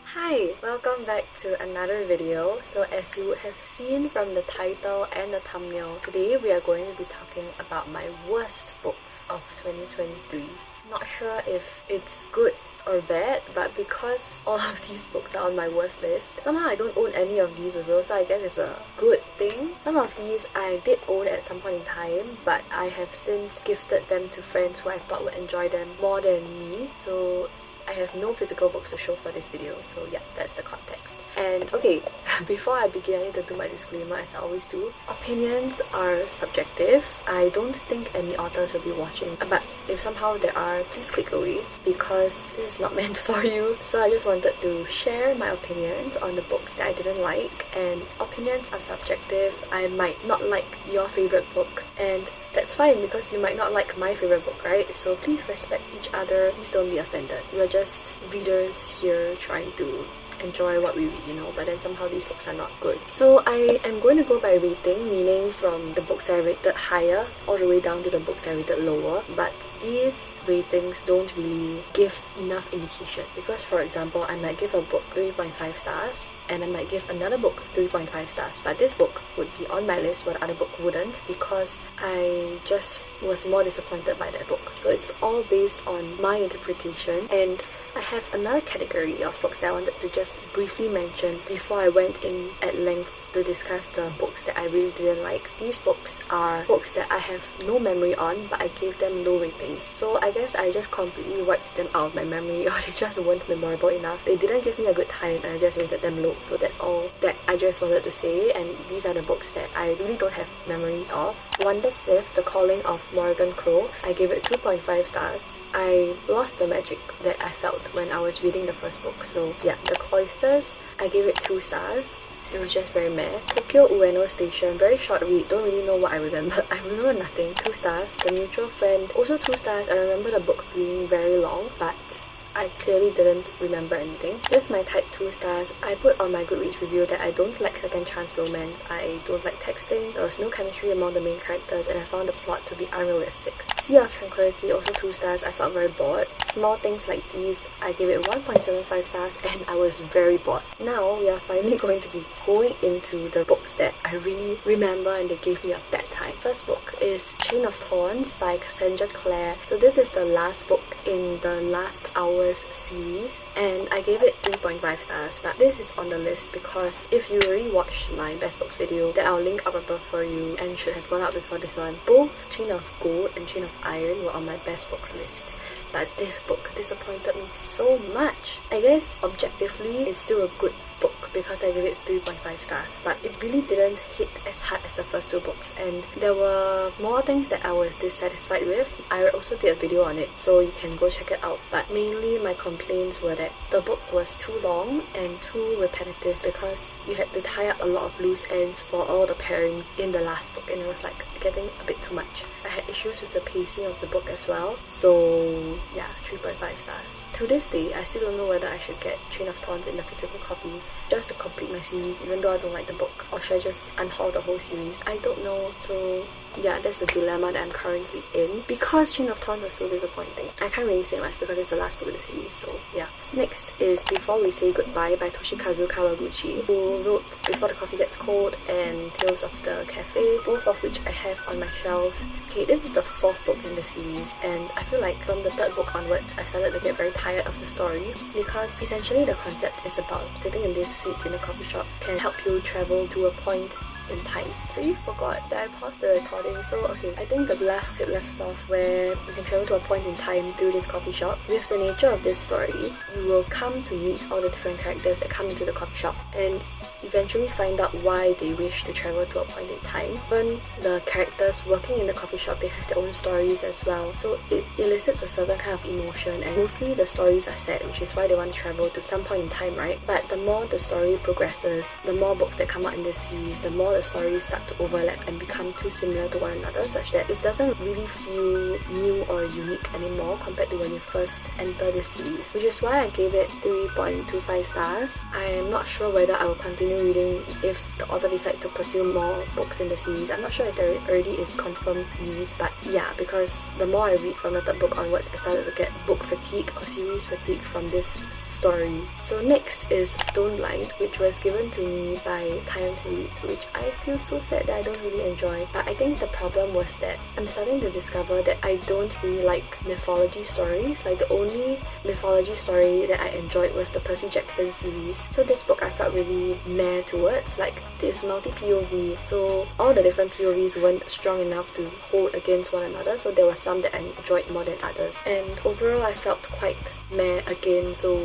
Hi, welcome back to another video. So as you would have seen from the title and the thumbnail, today we are going to be talking about my worst books of 2023. Not sure if it's good or bad, but because all of these books are on my worst list, somehow I don't own any of these also, so I guess it's a good thing. Some of these I did own at some point in time, but I have since gifted them to friends who I thought would enjoy them more than me, so I have no physical books to show for this video, so yeah, that's the context. And okay, before I begin, I need to do my disclaimer as I always do. Opinions are subjective. I don't think any authors will be watching, but if somehow there are, please click away because this is not meant for you. So I just wanted to share my opinions on the books that I didn't like, and opinions are subjective. I might not like your favorite book, and that's fine because you might not like my favorite book, right? So please respect each other. Please don't be offended. We're just readers here trying to enjoy what we read, you know, but then somehow these books are not good. So I am going to go by rating, meaning from the books that I rated higher all the way down to the books that I rated lower, but these ratings don't really give enough indication because, for example, I might give a book 3.5 stars and I might give another book 3.5 stars, but this book would be on my list but the other book wouldn't because I just was more disappointed by that book. So it's all based on my interpretation, and I have another category of books that I wanted to just briefly mention before I went in at length to discuss the books that I really didn't like. These books are books that I have no memory on, but I gave them low ratings. So I guess I just completely wiped them out of my memory, or they just weren't memorable enough. They didn't give me a good time and I just rated them low. So that's all that I just wanted to say, and these are the books that I really don't have memories of. Wonder Smith, The Calling of Morgan Crow, I gave it 2.5 stars. I lost the magic that I felt when I was reading the first book. So yeah, The Cloisters, I gave it 2 stars. It was just very meh. Tokyo Ueno Station, very short read, don't really know what I remember. I remember nothing. 2 stars. The Mutual Friend, also 2 stars. I remember the book being very long, but I clearly didn't remember anything. Just my type 2 stars. I put on my Goodreads review that I don't like second chance romance. I don't like texting. There was no chemistry among the main characters and I found the plot to be unrealistic. Sea of Tranquility, also 2 stars. I felt very bored. Small Things Like These, I gave it 1.75 stars and I was very bored. Now we are finally going to be going into the books that I really remember and they gave me a bad time. First book is Chain of Thorns by Cassandra Clare. So this is the last book in the Last Hours series and I gave it 3.5 stars, but this is on the list because if you already watched my best books video that I'll link up above for you and should have gone out before this one, both Chain of Gold and Chain of Iron were on my best books list, but this book disappointed me so much. I guess objectively it's still a good book because I gave it 3.5 stars, but it really didn't hit as hard as the first 2 books and there were more things that I was dissatisfied with. I also did a video on it, so you can go check it out, but mainly my complaints were that the book was too long and too repetitive because you had to tie up a lot of loose ends for all the pairings in the last book and it was like getting a bit too much. I had issues with the pacing of the book as well, so yeah, 3.5 stars. To this day, I still don't know whether I should get Chain of Thorns in the physical copy just to complete my series even though I don't like the book, or should I just unhaul the whole series? I don't know, so yeah, that's the dilemma that I'm currently in because Chain of Thorns was so disappointing. I can't really say much because it's the last book of the series, so yeah. Next is Before We Say Goodbye by Toshikazu Kawaguchi, who wrote Before the Coffee Gets Cold and Tales of the Cafe, both of which I have on my shelves. Okay, this is the 4th book in the series and I feel like from the 3rd book onwards I started to get very tired of the story because essentially the concept is about sitting in this seat in a coffee shop can help you travel to a point in time. I really forgot that I paused the recording, so okay, I think the last clip left off where you can travel to a point in time through this coffee shop. With the nature of this story, you will come to meet all the different characters that come into the coffee shop and eventually find out why they wish to travel to a point in time. When the characters working in the coffee shop, they have their own stories as well, so it elicits a certain kind of emotion and mostly the stories are sad, which is why they want to travel to some point in time, right? But the more the story progresses, the more books that come out in this series, the more the stories start to overlap and become too similar to one another, such that it doesn't really feel new or unique anymore compared to when you first enter the series, which is why I gave it 3.25 stars. I am not sure whether I will continue reading if the author decides to pursue more books in the series. I'm not sure if there already is confirmed news, but yeah, because the more I read from the third book onwards, I started to get book fatigue or series fatigue from this story. So next is Stoneblind, which was given to me by Time Reads, which I feel so sad that I don't really enjoy. But I think the problem was that I'm starting to discover that I don't really like mythology stories. Like, the only mythology story that I enjoyed was the Percy Jackson series. So this book I felt really meh towards. Like, this multi-POV, so all the different POVs weren't strong enough to hold against one another, so there were some that I enjoyed more than others. And overall I felt quite meh again, so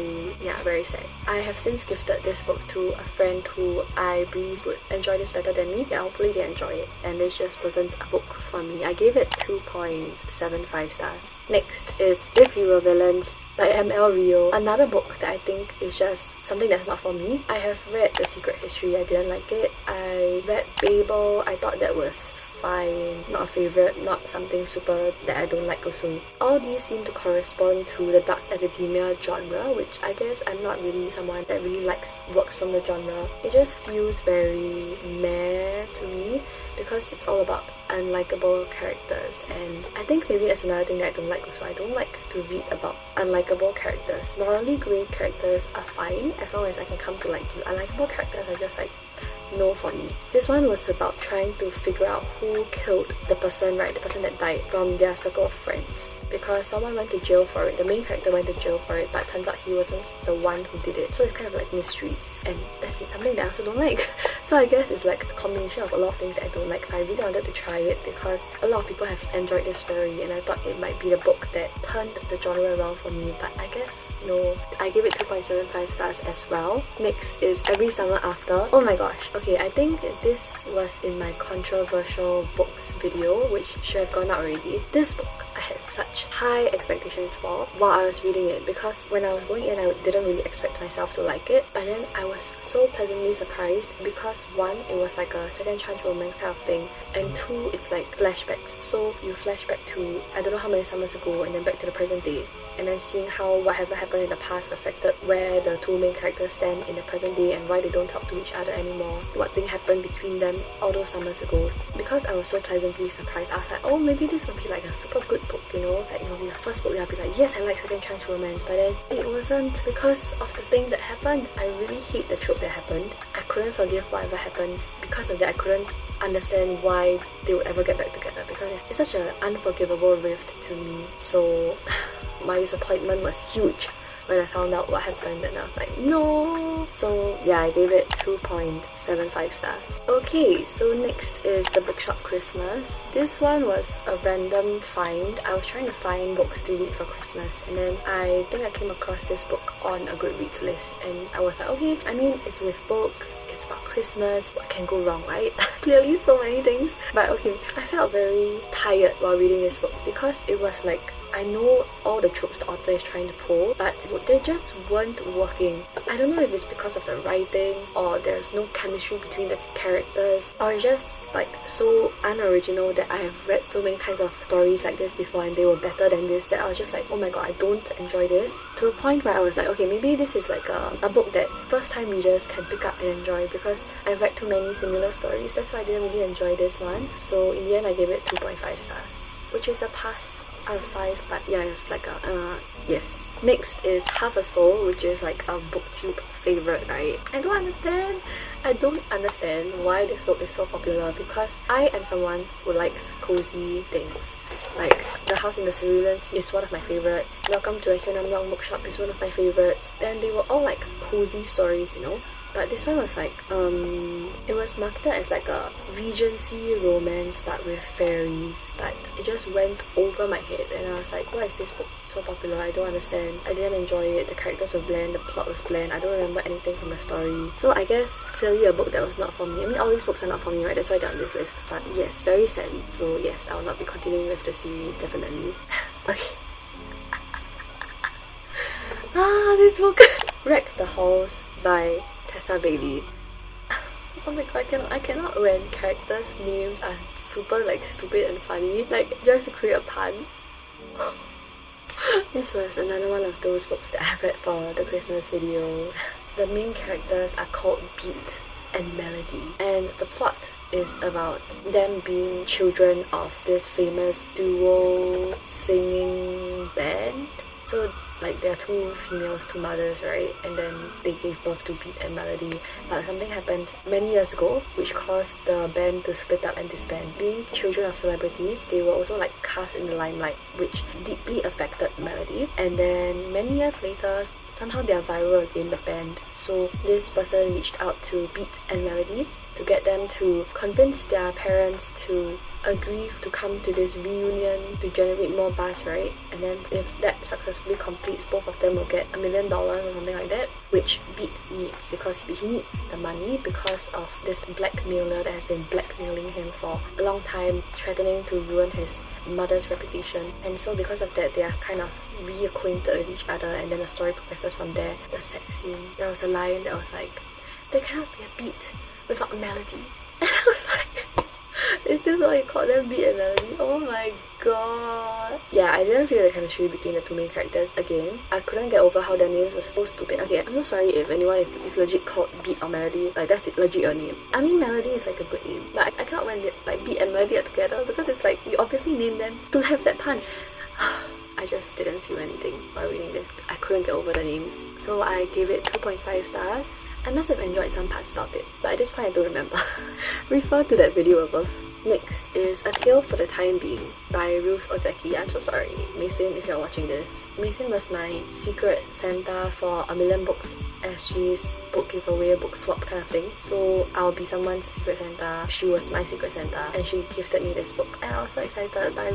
yeah, very sad. I have since gifted this book to a friend who I believe would enjoy this better than me. Yeah, hopefully they enjoy it, and this just wasn't a book for me. I gave it 2.75 stars. Next is If You Were Villains by ML Rio, another book that I think is just something that's not for me. I have read The Secret History, I didn't like it. I read Babel, I thought that was fine, not a favourite, not something super that I don't like also. All these seem to correspond to the dark academia genre, which I guess I'm not really someone that really likes works from the genre. It just feels very meh to me because it's all about unlikable characters, and I think maybe that's another thing that I don't like also. I don't like to read about unlikable characters. Morally grey characters are fine as long as I can come to like you. Unlikable characters are just like no for me. This one was about trying to figure out who killed the person, right? The person that died from their circle of friends. Because someone went to jail for it. The main character went to jail for it, but turns out he wasn't the one who did it. So it's kind of like mysteries, and that's something that I also don't like. So I guess it's like a combination of a lot of things that I don't like. I really wanted to try it because a lot of people have enjoyed this story, and I thought it might be the book that turned the genre around for me, but I guess no. I gave it 2.75 stars as well. Next is Every Summer After. Oh my gosh. Okay, I think this was in my controversial books video, which should have gone out already. This book I had such high expectations for while I was reading it, because when I was going in I didn't really expect myself to like it, but then I was so pleasantly surprised because one, it was like a second chance romance kind of thing, and two, it's like flashbacks. So you flash back to I don't know how many summers ago and then back to the present day, and then seeing how whatever happened in the past affected where the two main characters stand in the present day and why they don't talk to each other anymore, what thing happened between them all those summers ago. Because I was so pleasantly surprised, I was like, oh, maybe this would be like a super good book, you know, like it will be the first book that I'll be like, yes, I like second chance romance. But then it wasn't, because of the thing that happened. I really hate the trope that happened. I couldn't forgive whatever happens. Because of that, I couldn't understand why they would ever get back together, because it's such an unforgivable rift to me. So my disappointment was huge when I found out what happened, and I was like, no! So yeah, I gave it 2.75 stars. Okay, so next is The Bookshop Christmas. This one was a random find. I was trying to find books to read for Christmas, and then I think I came across this book on a Goodreads list, and I was like, okay, I mean, it's with books, it's about Christmas, what can go wrong, right? Clearly so many things. But okay, I felt very tired while reading this book because it was like, I know all the tropes the author is trying to pull, but they just weren't working. I don't know if it's because of the writing, or there's no chemistry between the characters, or it's just like so unoriginal that I have read so many kinds of stories like this before and they were better than this, that I was just like, oh my god, I don't enjoy this. To a point where I was like, okay, maybe this is like a book that first time readers can pick up and enjoy, because I've read too many similar stories. That's why I didn't really enjoy this one. So in the end I gave it 2.5 stars, which is a pass out of 5, but yeah, it's like a yes. Next is Half a Soul, which is like a booktube favorite, right? I don't understand why this book is so popular, because I am someone who likes cozy things. Like The House in the Ceruleans is one of my favorites. Welcome to the Hyunam Long Bookshop is one of my favorites, and they were all like cozy stories, you know. But this one was like, it was marketed as like a Regency romance but with fairies, but it just went over my head, and I was like, why is this book so popular? I don't understand. I didn't enjoy it. The characters were bland, the plot was bland, I don't remember anything from the story. So I guess clearly a book that was not for me. I mean, all these books are not for me, right? That's why they're on this list. But yes, very sadly. So yes, I will not be continuing with the series, definitely. Okay. This book. Wreck the Halls by Tessa Bailey. Oh my god, I cannot when characters' names are super like stupid and funny, like just to create a pun. This was another one of those books that I read for the Christmas video. The main characters are called Beat and Melody, and the plot is about them being children of this famous duo singing band. So like there are two females, two mothers, right? And then they gave birth to Beat and Melody. But something happened many years ago which caused the band to split up and disband. Being children of celebrities, they were also like cast in the limelight, which deeply affected Melody. And then many years later, somehow they are viral again, the band. So this person reached out to Beat and Melody to get them to convince their parents to agree to come to this reunion to generate more buzz, right? And then if that successfully completes, both of them will get $1 million or something like that, which Beat needs because he needs the money because of this blackmailer that has been blackmailing him for a long time, threatening to ruin his mother's reputation. And so because of that, they are kind of reacquainted with each other, and then the story progresses from there. The sex scene, there was a line that was like, there cannot be a Beat without Melody. And I was like, is this what you call them, Beat and Melody? Oh my god. Yeah, I didn't feel the chemistry between the two main characters again. I couldn't get over how their names were so stupid. Okay, I'm so sorry if anyone is legit called Beat or Melody. Like, that's legit your name. I mean, Melody is like a good name, but I cannot when like Beat and Melody are together, because it's like you obviously named them to have that pun. I just didn't feel anything while reading this. I couldn't get over the names. So I gave it 2.5 stars. I must have enjoyed some parts about it, but at this point I don't remember. Refer to that video above. Next is A Tale for the Time Being by Ruth Ozeki. I'm so sorry, Mason, if you're watching this. Mason was my secret Santa for A Million Books SG's book giveaway, book swap kind of thing. So I'll be someone's secret Santa. She was my secret Santa, and she gifted me this book. And I was so excited, but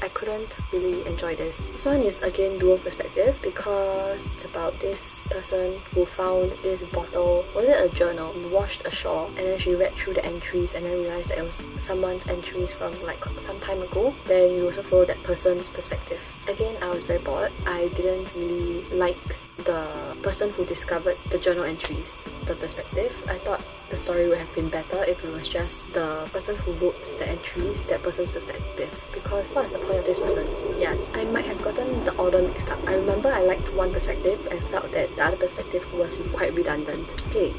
I couldn't really enjoy this. This one is again dual perspective because it's about this person who found this bottle, was it a journal, washed ashore, and then she read through the entries and then realized that it was someone's entries from like some time ago. Then you also follow that person's perspective. Again, I was very bored. I didn't really like the person who discovered the journal entries, the perspective. I thought the story would have been better if it was just the person who wrote the entries, that person's perspective. Because what's the point of this person? Yeah, I might have gotten the order mixed up. I remember I liked one perspective and felt that the other perspective was quite redundant. Okay,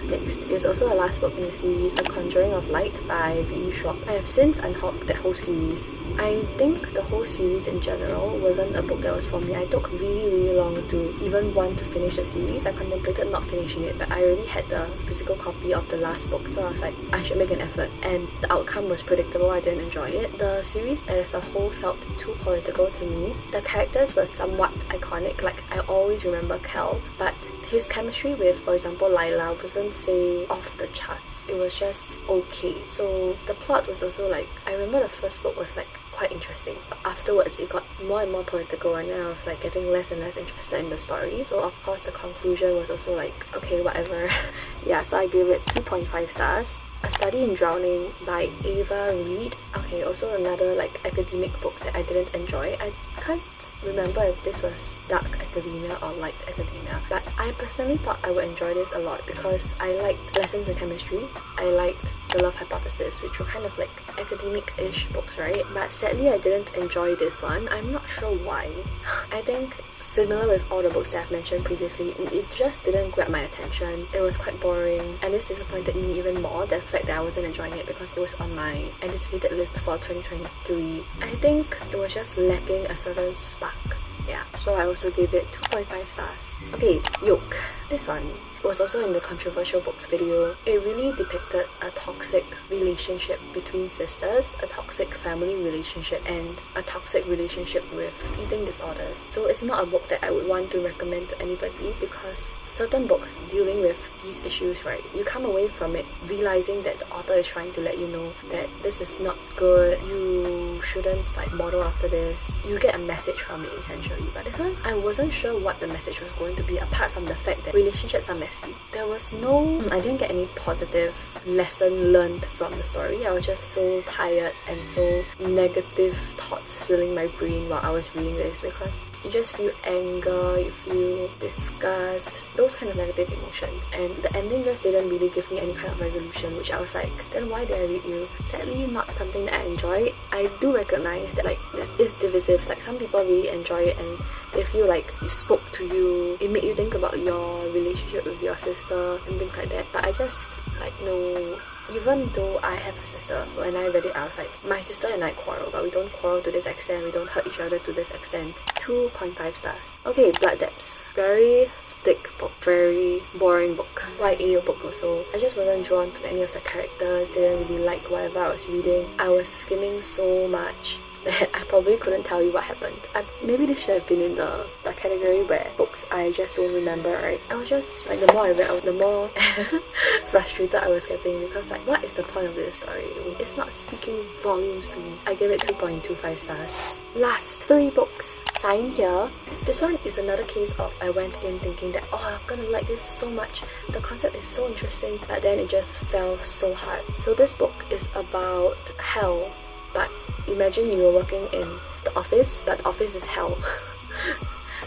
next is also the last book in the series, A Conjuring of Light by V.E. Schwab. I have since unhooked that whole series. I think the whole series in general wasn't a book that was for me. I took really long to even want to finish the series. I contemplated not finishing it, but I already had the physical copy of the last book, so I was like, I should make an effort. And the outcome was predictable. I didn't enjoy it. The series as a whole felt too political to me. The characters were somewhat iconic, like I always remember Cal, but his chemistry with, for example, Lila wasn't, say, off the charts. It was just okay. So the plot was also like, I remember the first book was like quite interesting, but afterwards it got more and more political, and then I was like getting less and less interested in the story. So of course the conclusion was also like, okay, whatever. Yeah, so I gave it 2.5 stars. A Study in Drowning by Ava Reed. Okay, also another like academic book that I didn't enjoy. I can't remember if this was dark academia or light academia, but I personally thought I would enjoy this a lot because I liked Lessons in Chemistry. I liked The Love Hypothesis, which were kind of like academic-ish books, right? But sadly I didn't enjoy this one. I'm not sure why. I think similar with all the books that I've mentioned previously, it just didn't grab my attention. It was quite boring, and this disappointed me even more, the fact that I wasn't enjoying it, because it was on my anticipated list for 2023. I think it was just lacking a certain spark. Yeah, so I also gave it 2.5 stars. Okay, Yoke. This one was also in the controversial books video. It really depicted a toxic relationship between sisters, a toxic family relationship, and a toxic relationship with eating disorders. So it's not a book that I would want to recommend to anybody, because certain books dealing with these issues, right, you come away from it realizing that the author is trying to let you know that this is not good, you shouldn't like model after this. You get a message from it essentially. But this one, I wasn't sure what the message was going to be, apart from the fact that relationships are messy. SU. There was no... I didn't get any positive lesson learned from the story. I was just so tired and so negative thoughts filling my brain while I was reading this, because you just feel anger, you feel disgust, those kind of negative emotions. And the ending just didn't really give me any kind of resolution, which I was like, then why did I read you? Sadly, not something that I enjoy. I do recognize that like it's divisive. Like some people really enjoy it and they feel like it spoke to you, it made you think about your relationship with your sister and things like that. But I just like, no. Even though I have a sister, when I read it, I was like, my sister and I quarrel, but we don't quarrel to this extent, we don't hurt each other to this extent. 2.5 stars. Okay, Blood Depths. Very thick book, very boring book. YA book also. I just wasn't drawn to any of the characters, didn't really like whatever I was reading. I was skimming so much that I probably couldn't tell you what happened. Maybe this should have been in the category where books I just don't remember, right? I was just like, the more I read, the more frustrated I was getting, because like, what is the point of this story? It's not speaking volumes to me. I gave it 2.25 stars. Last 3 books. Sign Here. This one is another case of I went in thinking that, oh, I'm gonna like this so much. The concept is so interesting, but then it just fell so hard. So this book is about hell, but imagine you were working in the office, but the office is hell.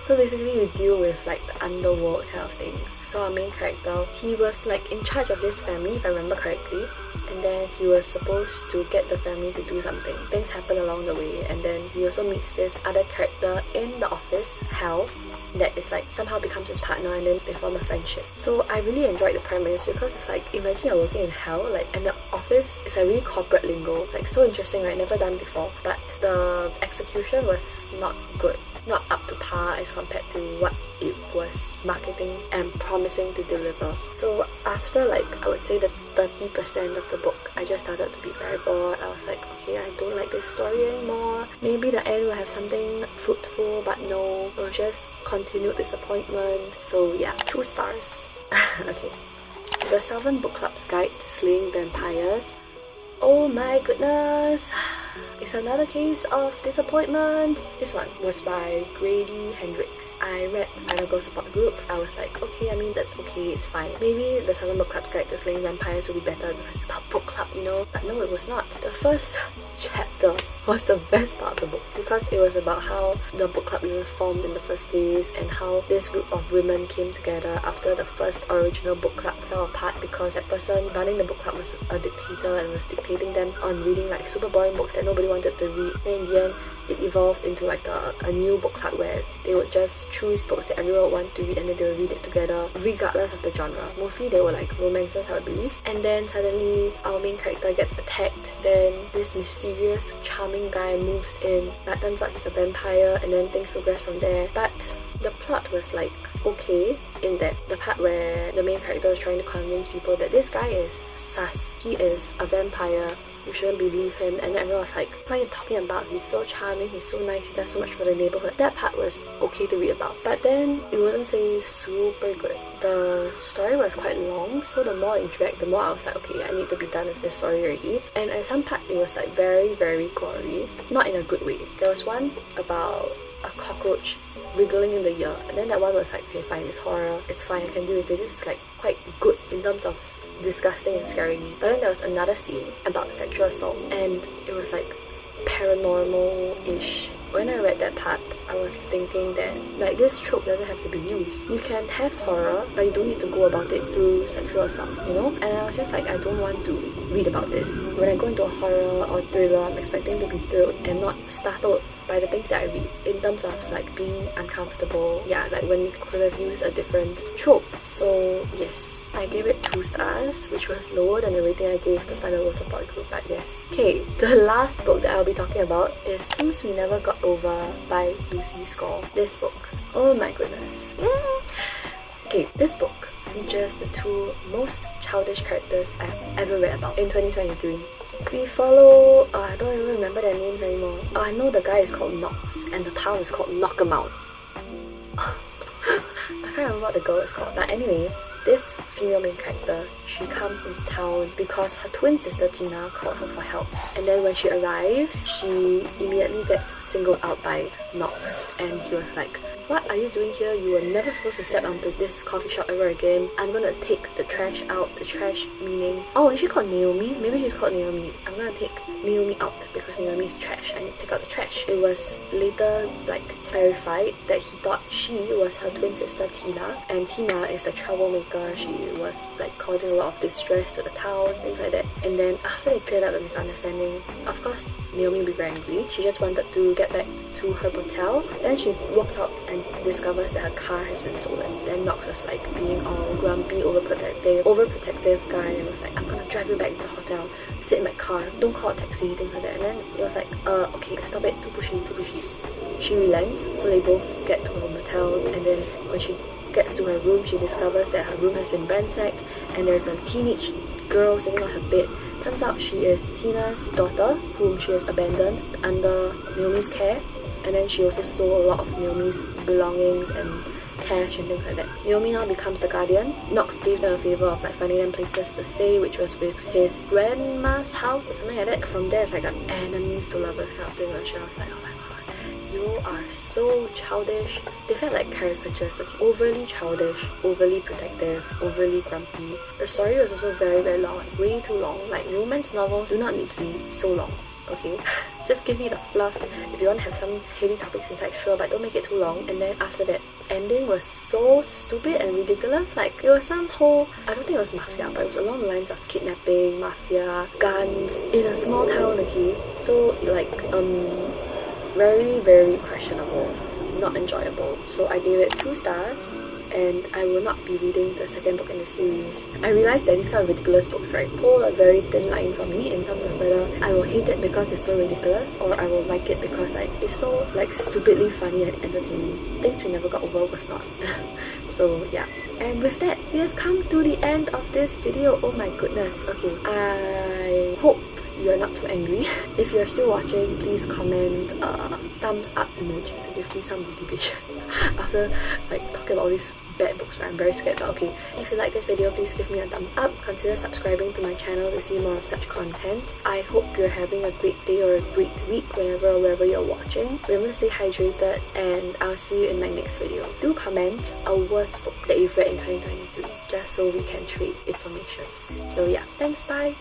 So basically you deal with like the underworld kind of things. So our main character, he was like in charge of this family, if I remember correctly, and then he was supposed to get the family to do something. Things happen along the way, and then he also meets this other character in the office, Hal, that is like somehow becomes his partner, and then they form a friendship. So I really enjoyed the premise, because it's like, imagine you're working in hell, like, and the office is a really corporate lingo, like so interesting, right? Never done before. But the execution was not good, not up to par as compared to what it was marketing and promising to deliver. So after like, I would say the 30% of the book, I just started to be very bored. I was like, okay, I don't like this story anymore. Maybe the end will have something fruitful, but no, it was just continued disappointment. So yeah, 2 stars. Okay. The Southern Book Club's Guide to Slaying Vampires. Oh my goodness. It's another case of disappointment. This one was by Grady Hendricks. I read the Final Girl Support Group. I was like, okay, I mean, that's okay, it's fine. Maybe the Southern Book Club's Guide to Slaying Vampires will be better because it's about book club, you know? But no, it was not. The first chapter was the best part of the book, because it was about how the book club even formed in the first place, and how this group of women came together after the first original book club fell apart because that person running the book club was a dictator and was dictating them on reading like super boring books that nobody wanted to read. And in the end, it evolved into like a new book club where they would just choose books that everyone would want to read, and then they would read it together regardless of the genre. Mostly they were like romances, I would believe. And then suddenly our main character gets attacked. Then this mysterious, charming guy moves in, but turns out he's a vampire, and then things progress from there. But the plot was like okay, in that the part where the main character is trying to convince people that this guy is sus, he is a vampire, you shouldn't believe him, and everyone was like, what are you talking about? He's so charming, he's so nice, he does so much for the neighborhood. That part was okay to read about, but then it wasn't say super good. The story was quite long, so the more it dragged, the more I was like, okay, I need to be done with this story already. And at some part it was like very, very gory, not in a good way. There was one about a cockroach wriggling in the ear, and then that one was like, okay, fine, it's horror, it's fine, I can deal with it. This is like quite good in terms of disgusting and scaring me. But then there was another scene about sexual assault, and it was like paranormal-ish. When I read that part, I was thinking that like this trope doesn't have to be used. You can have horror, but you don't need to go about it through sexual assault, you know? And I was just like, I don't want to read about this. When I go into a horror or thriller, I'm expecting to be thrilled and not startled by the things that I read, in terms of like being uncomfortable. Yeah, like when you could have used a different trope. So yes, I gave it 2 stars, which was lower than the rating I gave the Final Girl Support Group, but yes. Okay, the last book that I'll be talking about is Things We Never Got Over by Lucy Score. This book, oh my goodness. Okay, this book features the 2 most childish characters I've ever read about in 2023. We follow, I don't even remember their names anymore. I know the guy is called Knox, and the town is called Knockamout. I can't remember what the girl is called, but anyway, this female main character, she comes into town because her twin sister Tina called her for help. And then when she arrives, she immediately gets singled out by Knox, and he was like, what are you doing here? You were never supposed to step onto this coffee shop ever again. I'm gonna take the trash out. The trash meaning, oh, is she called Naomi? Maybe she's called Naomi. I'm gonna take Naomi out because Naomi is trash. I need to take out the trash. It was later like clarified that he thought she was her twin sister Tina, and Tina is the troublemaker. She was like causing a lot of distress to the town, things like that. And then after they cleared up the misunderstanding, of course Naomi will be very angry. She just wanted to get back to her hotel. Then she walks out and discovers that her car has been stolen. Then Knox was like being all grumpy, overprotective guy, and was like, I'm gonna drive you back to the hotel, sit in my car, don't call a taxi, things like that. And then it was like, okay, stop it, too pushy, too pushy. She relents, so they both get to her motel, and then when she gets to her room, she discovers that her room has been ransacked and there's a teenage girl sitting on her bed. Turns out she is Tina's daughter, whom she has abandoned under Naomi's care, and then she also stole a lot of Naomi's belongings and cash and things like that. Naomi now becomes the guardian. Knox gave them a favor of like finding them places to stay, which was with his grandma's house or something like that. From there, it's like an enemies to lovers kind of thing. And she was like, oh my god, you are so childish. They felt like caricatures, okay? Overly childish, overly protective, overly grumpy. The story was also very, very long, like way too long. Like romance novels do not need to be so long, okay? Just give me the fluff. If you want to have some heavy topics inside, sure, but don't make it too long. And then after that, ending was so stupid and ridiculous. Like, it was some whole, I don't think it was mafia, but it was along the lines of kidnapping, mafia, guns, in a small town, okay? So, like, very, very questionable, not enjoyable. So I gave it 2 stars, and I will not be reading the second book in the series. I realized that these kind of ridiculous books, right, hold a very thin line for me in terms of whether I will hate it because it's so ridiculous, or I will like it because like it's so like stupidly funny and entertaining. Things We Never Got Over was not. So yeah. And with that, we have come to the end of this video. Oh my goodness. Okay, I hope you're not too angry. If you're still watching, please comment thumbs up emoji to give me some motivation after like talking about all these bad books, right? I'm very scared, but okay. If you like this video, please give me a thumbs up. Consider subscribing to my channel to see more of such content. I hope you're having a great day or a great week whenever or wherever you're watching. Remember to stay hydrated, and I'll see you in my next video. Do comment a worst book that you've read in 2023, just so we can trade information. So yeah, thanks, bye!